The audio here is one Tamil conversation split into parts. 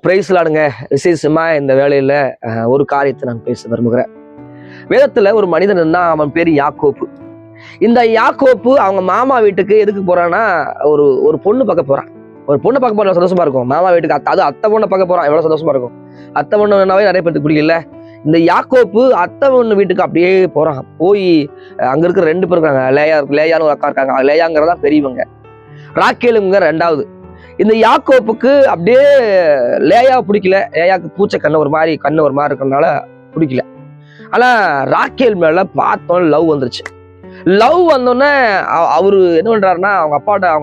பிரைஸ் லாடுங்க. விசேஷமா இந்த வேலையில ஒரு காரியத்தை நான் பேச விரும்புகிறேன். வேதத்துல ஒரு மனிதன் இருந்தா, அவன் பேரு யாக்கோப்பு. இந்த யாக்கோப்பு அவங்க மாமா வீட்டுக்கு எதுக்கு போறான்னா, ஒரு ஒரு பொண்ணு பார்க்க போறான். ஒரு பொண்ணு பார்க்க போற சந்தோஷமா இருக்கும். மாமா வீட்டுக்கு அது அத்தை பொண்ணை பார்க்க போறான், எவ்வளவு சந்தோஷமா இருக்கும். அத்தை பொண்ணுனாவே நிறைய பேருக்கு பிடிக்கல. இந்த யாக்கோப்பு அத்தை பொண்ணு வீட்டுக்கு அப்படியே போறான். போய் அங்க இருக்கிற 2 பேர் இருக்காங்க. லேயான்னு ஒரு அக்கா இருக்காங்க. லேயாங்கிறதா பெரியவங்க, ராக்கேலுங்க ரெண்டாவது. இந்த யாக்கோப்புக்கு அப்படியே லேயாவை பிடிக்கல. லேயாவுக்கு பூச்சை கண்ணு ஒரு மாதிரி இருக்கிறதுனால பிடிக்கல. ஆனா ராக்கேல் மேல பார்த்தோம் லவ் வந்துருச்சு. லவ் வந்தோடனே அவரு என்ன பண்றாருன்னா, அவங்க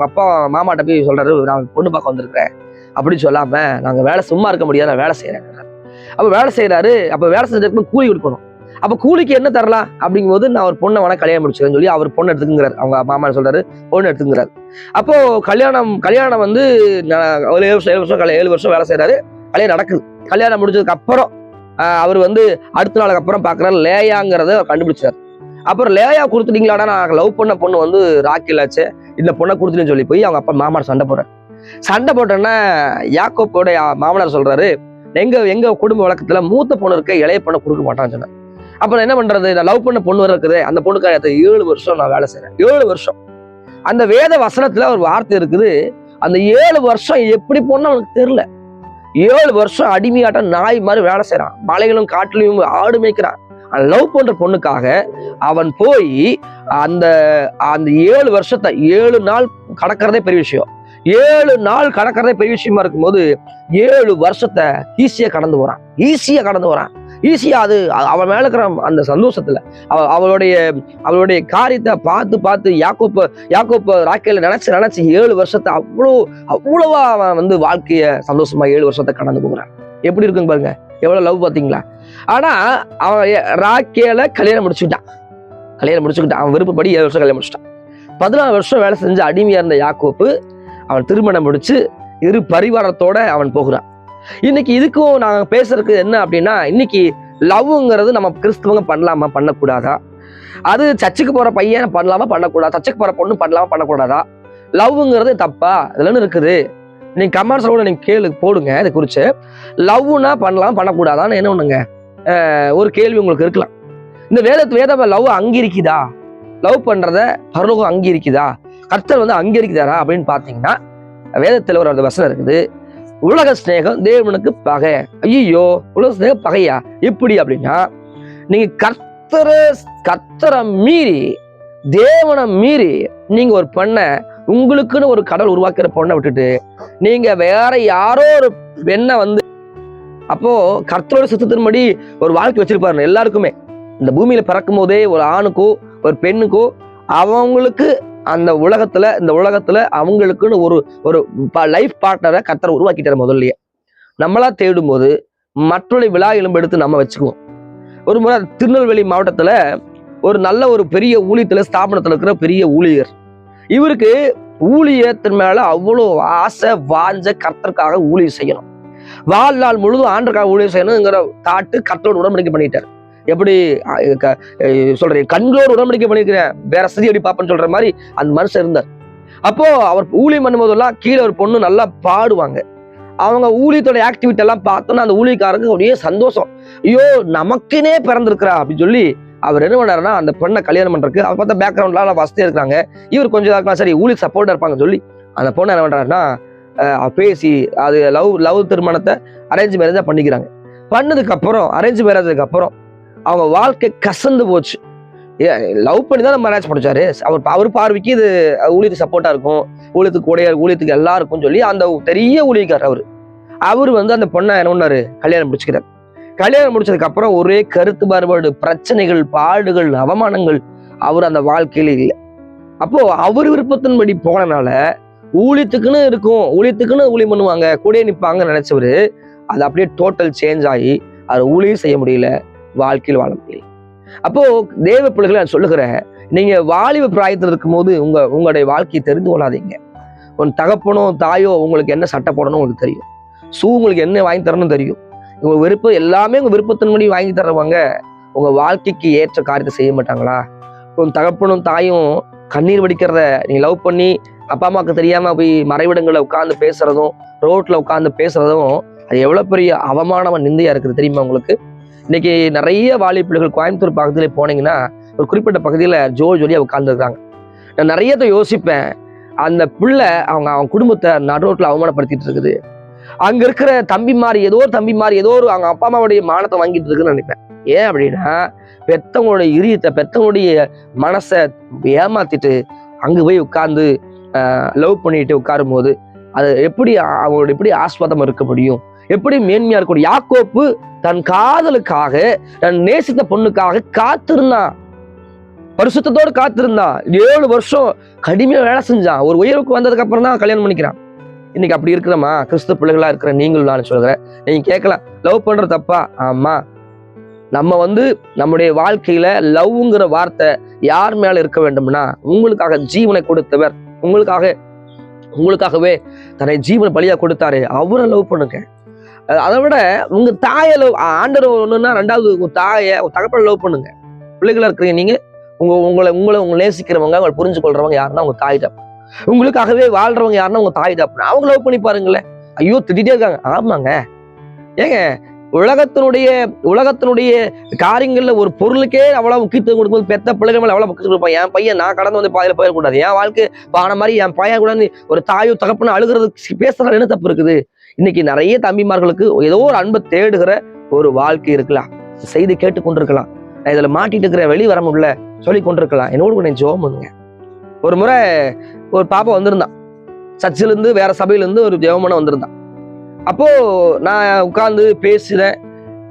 அப்பா மாமாட்ட போய் சொல்றாரு, நான் பொண்ணு பார்க்க வந்திருக்கிறேன் அப்படின்னு சொல்லாம, நாங்க வேலை சும்மா இருக்க முடியாது, நான் வேலை செய்யறேன். அப்ப வேலை செய்யறாரு. அப்ப வேலை செஞ்சதுக்கு கூலி கொடுக்கணும். அப்ப கூலிக்கு என்ன தரலாம் அப்படிங்கும் போது, நான் ஒரு பொண்ணை வேணா கல்யாணம் முடிச்சுக்கிறேன்னு சொல்லி அவர் பொண்ணு எடுத்துக்கிறாரு. அவங்க மாமா சொல்றாரு, பொண்ணு எடுத்துக்கிறாரு. அப்போ கல்யாணம் வந்து 7 வருஷம் வேலை செய்யறாரு. கல்யாணம் நடக்குது. கல்யாணம் முடிஞ்சதுக்கு அப்புறம் அவர் வந்து அடுத்த நாளுக்கு அப்புறம் பாக்குறாரு, லேயாங்கிறத கண்டுபிடிச்சாரு. அப்புறம் லேயா கொடுத்துட்டீங்களாடா, நான் லவ் பண்ண பொண்ணு வந்து ராக்கேல் ஆச்சு, இந்த பொண்ணை கொடுத்துட்டேன்னு சொல்லி போய் அவங்க அப்பா மாமனார் சண்டை போட்டோன்னா, யாக்கோப்போட மாமனார் சொல்றாரு, எங்க குடும்ப வழக்கத்துல மூத்த பொண்ணு இருக்க இளைய பொண்ணை கொடுக்க மாட்டான்னு சொன்னேன். அப்புறம் என்ன பண்றது, நான் லவ் பண்ண பொண்ணு இருக்குது, அந்த பொண்ணுக்கு 7 வருஷம் நான் வேலை செய்யறேன். 7 வருஷம். அந்த வேத வசனத்துல ஒரு வார்த்தை இருக்குது, அந்த 7 வருஷம் எப்படி போனா அவனுக்கு தெரியல. 7 வருஷம் அடிமையாட்டம் நாய் மாதிரி வேலை செய்யறான். மலைகளும் காட்டுலையும் ஆடு மேய்க்கிறான். லவ் பண்ற பொண்ணுக்காக அவன் போய் அந்த 7 வருஷத்தை 7 நாள் கடக்கிறதே பெரிய விஷயம். 7 நாள் கடக்கிறதே பெரிய விஷயமா இருக்கும்போது 7 வருஷத்தை ஈஸியா கடந்து வரான். ஈஸியா அது அவன் மேல இருக்கிற அந்த சந்தோஷத்துல அவளுடைய காரியத்தை பார்த்து யாக்கோப்பு ராக்கேல நினைச்சு 7 வருஷத்தை அவ்வளவா அவன் வந்து வாழ்க்கைய சந்தோஷமா 7 வருஷத்தை கடந்து போகிறான். எப்படி இருக்குன்னு பாருங்க, எவ்வளவு லவ் பாத்தீங்களா. ஆனா அவன் ராக்கேல கல்யாணம் முடிச்சுக்கிட்டான். அவன் விருப்பப்படி 7 வருஷம் கல்யாணம் முடிச்சுட்டான். 14 வருஷம் வேலை செஞ்சு அடிமையா இருந்த யாக்கோப்பு அவன் திருமணம் முடிச்சு இரு பரிவாரத்தோட அவன் போகிறான். இன்னைக்கு இதுக்கும் நாங்க பேசுறதுக்கு என்ன அப்படின்னா, இன்னைக்கு லவ்ங்கிறது நம்ம கிறிஸ்தவங்க பண்ணலாமா பண்ணக்கூடாதா, அது சர்ச்சுக்கு போற பையன் பண்ணலாமா பண்ணக்கூடாதா, சர்ச்சுக்கு போற பொண்ணு பண்ணலாமா பண்ணக்கூடாதா, லவ்ங்கிறது தப்பா இதுலன்னு இருக்குது. நீங்க கமெண்ட்ஸ்ல கூட நீங்க போடுங்க. இதை குறிச்சு லவ்னா பண்ணலாம் பண்ணக்கூடாதான்னு என்ன ஒண்ணுங்க ஒரு கேள்வி உங்களுக்கு இருக்கலாம். இந்த வேத லவ் அங்கீகரிக்குதா, லவ் பண்றத பரலோகம் அங்கீகரிக்குதா, கர்த்தர் வந்து அங்கீகரிக்குதாரா அப்படின்னு பாத்தீங்கன்னா, வேதத்துல ஒரு வசனம் இருக்குது, உலக ஸ்நேகம் தேவனுக்கு பகை. ஐயோ, உலக ஸ்நேகம் பகையா எப்படி அப்படின்னா, நீங்க கர்த்தரை மீறி தேவனை மீறி நீங்க ஒரு பெண்ணை, உங்களுக்குன்னு ஒரு கடவுள் உருவாக்குற பொண்ணை விட்டுட்டு நீங்க வேற யாரோ ஒரு பெண்ணை வந்து, அப்போ கர்த்தரோட சித்தத்தின்படி ஒரு வாழ்க்கை வச்சிருப்பாரு எல்லாருக்குமே. இந்த பூமியில பிறக்கும் போதே ஒரு ஆணுக்கோ ஒரு பெண்ணுக்கோ அவங்களுக்கு இந்த உலகத்துல அவங்களுக்குன்னு ஒரு லைஃப் பார்ட்னரை கர்த்தர் உருவாக்கிட்டாரு. முதல்லயே நம்மளா தேடும் போது மற்றொரு விழா எலும்பு எடுத்து நம்ம வச்சுக்குவோம். ஒரு முறை திருநெல்வேலி மாவட்டத்துல ஒரு நல்ல ஒரு பெரிய ஊழியத்துல ஸ்தாபனத்துல இருக்கிற பெரிய ஊழியர், இவருக்கு ஊழியத்தின் மேல அவ்வளோ ஆசை வாஞ்ச, கர்த்தருக்காக ஊழியம் செய்யணும், வாழ்நாள் முழுதும் ஆண்டருக்காக ஊழியம் செய்யணுங்கிற தாட்டு கர்த்தரோட உடன்படிக்கை பண்ணிட்டார். எப்படி சொல்றேன், கண்களோடு உடன்படிக்கை பண்ணிருக்கிறேன், வேற சதி எப்படி பாப்பேன்னு சொல்ற மாதிரி அந்த மனுஷன் இருந்தார். அப்போ அவர் ஊழியம் பண்ணும்போதெல்லாம் கீழே ஒரு பொண்ணு நல்லா பாடுவாங்க. அவங்க ஊழியத்தோட ஆக்டிவிட்டி எல்லாம் பார்த்தோன்னா அந்த ஊழியக்காரங்க அப்படியே சந்தோஷம், ஐயோ நமக்குனே பிறந்திருக்கிறா அப்படின்னு சொல்லி அவர் என்ன பண்ணாருன்னா, அந்த பொண்ணை கல்யாணம் பண்றதுக்கு அவர் பார்த்தா பேக்ரவுண்ட்லாம் வசதியா இருக்காங்க, இவர் கொஞ்சம் இருக்கலாம், சரி ஊழிய சப்போர்ட்டா இருப்பாங்க சொல்லி அந்த பொண்ணை என்ன பண்றாருன்னா பேசி அது லவ் திருமணத்தை அரேஞ்ச் மேரேஜா பண்ணிக்கிறாங்க. அரேஞ்ச் மேரேஜுக்கு அப்புறம் அவங்க வாழ்க்கை கசந்து போச்சு. லவ் பண்ணி தான் மேரேஜ் பண்ணிச்சாரு. அவர் பார்வைக்கு இது ஊழியத்துக்கு சப்போர்ட்டா இருக்கும், ஊழியத்துக்கு எல்லாருக்கும் சொல்லி அந்த பெரிய ஊழியக்கார் அவர் வந்து அந்த பொண்ணை என்ன பண்ணாரு, கல்யாணம் முடிச்சுக்கிறார். கல்யாணம் முடிச்சதுக்கு அப்புறம் ஒரே கருத்து மாறுபாடு, பிரச்சனைகள், பாடுகள், அவமானங்கள் அவர் அந்த வாழ்க்கையில இல்லை. அப்போ அவர் விருப்பத்தின்படி போனனால ஊழியத்துக்குன்னு இருக்கும், ஊழியத்துக்குன்னு ஊழியம் பண்ணுவாங்க, கூட நிற்பாங்கன்னு நினைச்சவரு அது அப்படியே டோட்டல் சேஞ்ச் ஆகி அவர் ஊழியம் செய்ய முடியல, வாழ்க்கையில் வாழ முடியல. அப்போ தேவ பிள்ளைகளை நான் சொல்லுகிறேன், நீங்க வாலிப பிராயத்தில் இருக்கும் போது உங்களுடைய வாழ்க்கையை தெரிந்து கொள்ளாதீங்க. உன் தகப்பனோ தாயோ உங்களுக்கு என்ன சட்டை போடணும் உங்களுக்கு தெரியும், உங்களுக்கு என்ன வாங்கி தரணும் தெரியும், உங்க விருப்பம் எல்லாமே உங்க விருப்பத்தின்படி வாங்கி தருவாங்க. உங்க வாழ்க்கைக்கு ஏற்ற காரியத்தை செய்ய மாட்டாங்களா? உன் தகப்பனும் தாயும் கண்ணீர் வடிக்கிறத நீ லவ் பண்ணி அப்பா அம்மாவுக்கு தெரியாம போய் மறைவிடங்களை உட்கார்ந்து பேசுறதும், ரோட்ல உட்கார்ந்து பேசுறதும் அது எவ்வளவு பெரிய அவமானமா நிந்தையா இருக்குது தெரியுமா உங்களுக்கு? இன்னைக்கு நிறைய வாலிபர்கள் கோயம்புத்தூர் பகுதியில போனீங்கன்னா ஒரு குறிப்பிட்ட பகுதியில ஜோடியா உட்கார்ந்துருக்காங்க. நான் நிறைய யோசிப்பேன், அந்த பிள்ளை அவங்க குடும்பத்தை நடுரோட்டில் அவமானப்படுத்திட்டு இருக்குது. அங்க இருக்கிற தம்பிமாரி ஏதோ ஒரு அவங்க அப்பா அம்மாவுடைய மானத்தை வாங்கிட்டு இருக்குன்னு நினைப்பேன். ஏன் அப்படின்னா, பெத்தவங்களுடைய இரியத்தை, பெத்தவங்களுடைய மனசை ஏமாத்திட்டு அங்க போய் உட்கார்ந்து லவ் பண்ணிட்டு உட்காரும் போது அது எப்படி அவங்களோட எப்படி ஆஸ்வாதம் இருக்க முடியும்? எப்படி மேன்மையா இருக்க முடியும்? யாக்கோப்பு தன் காதலுக்காக, தன் நேசித்த பொண்ணுக்காக காத்திருந்தான், பரிசுத்தத்தோடு காத்திருந்தான். 7 வருஷம் கடுமையா வேலை செஞ்சான். ஒரு உயர்வுக்கு வந்ததுக்கு அப்புறம் தான் கல்யாணம் பண்ணிக்கிறான். இன்னைக்கு அப்படி இருக்கிறோமா? கிறிஸ்துவ பிள்ளைகளா இருக்கிற நீங்களும் நான் சொல்கிறேன், நீங்க கேட்கலாம், லவ் பண்றது தப்பா? ஆமா. நம்ம நம்முடைய வாழ்க்கையில லவ்ங்கிற வார்த்தை யார் மேல இருக்க வேண்டும்னா, உங்களுக்காக ஜீவனை கொடுத்தவர், உங்களுக்காகவே தன்னை ஜீவனை பலியா கொடுத்தாரு, அவரை லவ் பண்ணுங்க. அதை விட உங்க தாயை லவ், ஆண்டவர் ஒண்ணுன்னா ரெண்டாவது உங்க தாயை, உங்க தகப்பனை லவ் பண்ணுங்க. பிள்ளைகளா இருக்கிறீங்க நீங்க, உங்களை நேசிக்கிறவங்க, உங்களை புரிஞ்சு கொள்றவங்க யாருன்னா உங்க தாய் தான். உங்களுக்காகவே வாழ்றவங்க யாருன்னா உங்க தாய் தான். அவங்க லவ் பண்ணி பாருங்களேன். ஐயோ திட்டிகிட்டே இருக்காங்க. ஆமாங்க, ஏங்க உலகத்தினுடைய காரியங்கள்ல ஒரு பொருளுக்கே அவ்வளவு முக்கியத்துவம் கொடுக்கும்போது பெத்த பிள்ளைகள் மேல அவ்வளவு முக்கியத்துவம் கொடுப்பான். என் பையன் நான் கடந்து பாதையில போயிடக்கூடாது, என் வாழ்க்கை பான மாதிரி என் பையன் கூட ஒரு தாயோ தகப்பன்னு அழுகிறது பேசுறது என்ன தப்பு இருக்குது? இன்னைக்கு நிறைய தம்பிமார்களுக்கு ஏதோ ஒரு அன்பை தேடுகிற ஒரு வாழ்க்கை இருக்கலாம். செய்தி கேட்டு கொண்டிருக்கலாம், இதுல மாட்டிட்டு இருக்கிற வெளி வர முடியல சொல்லி கொண்டிருக்கலாம். என்னோட கொஞ்சம் ஜெபம் பண்ணுங்க. ஒரு முறை ஒரு பாப்பா வந்திருந்தான், சர்ச்சில இருந்து வேற சபையில இருந்து ஒரு ஜெபம் பண்ண வந்திருந்தான். அப்போ நான் உட்கார்ந்து பேசுறேன்.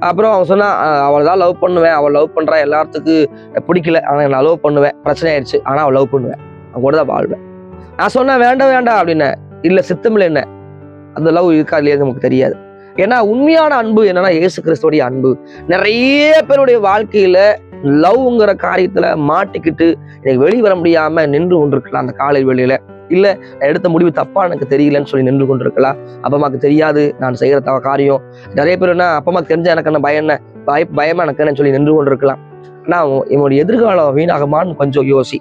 அப்புறம் அவன் சொன்னா, அவள் தான் லவ் பண்ணுவேன், அவள் லவ் பண்றா, எல்லாத்துக்கும் பிடிக்கல, ஆனா நான் லவ் பண்ணுவேன், பிரச்சனை ஆயிடுச்சு, ஆனா அவள் லவ் பண்ணுவேன், அவன் கூட தான் வாழ்வேன். நான் சொன்னேன் வேண்டாம் அப்படின்னு. இல்ல சித்தமில்ல, என்ன அந்த லவ் இருக்கா இல்லையா நமக்கு தெரியாது. ஏன்னா உண்மையான அன்பு என்னன்னா இயேசு கிறிஸ்துவோடைய அன்பு. நிறைய பேருடைய வாழ்க்கையில லவ்ங்கிற காரியத்துல மாட்டிக்கிட்டு எனக்கு வெளியே வர முடியாம நின்று கொண்டிருக்கலாம். அந்த காலை வெளியில இல்ல நான் எடுத்த முடிவு தப்பா எனக்கு தெரியலன்னு சொல்லி நின்று கொண்டிருக்கலாம். அப்பா அம்மாக்கு தெரியாது நான் செய்யற காரியம். நிறைய பேர் என்ன அப்பா அம்மாக்கு தெரிஞ்சா எனக்கு என்ன பயமா எனக்கு சொல்லி நின்று கொண்டிருக்கலாம். ஆனா என்னுடைய எதிர்காலம் வீணாகுமான்னு கொஞ்சம் யோசி.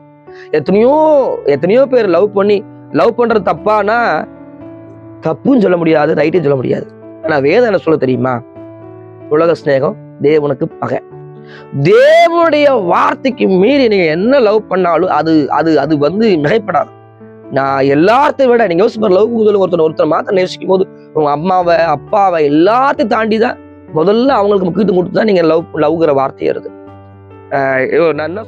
எத்தனையோ பேர் லவ் பண்றது தப்பானா தப்புன்னு சொல்ல முடியாது, ரைட்டுன்னு சொல்ல முடியாது. ஆனா வேதம் என்ன சொல்ல தெரியுமா? உலக சிநேகம் தேவனுக்கு பகை. தேவனுடைய வார்த்தைக்கு மீறி நீங்க என்ன லவ் பண்ணாலும் அது மிகைப்படாது. நான் எல்லாத்தையும் விட நீங்க யோசிப்பார், லவ் ஒருத்தர் மாத்திரம் நேசிக்கும் போது உங்க அம்மாவை அப்பாவை எல்லாத்தையும் தாண்டிதான் முதல்ல அவங்களுக்கு முக்கியத்துவம் கொடுத்துதான் நீங்க லவ்ங்கிற வார்த்தை வருது. நான் என்ன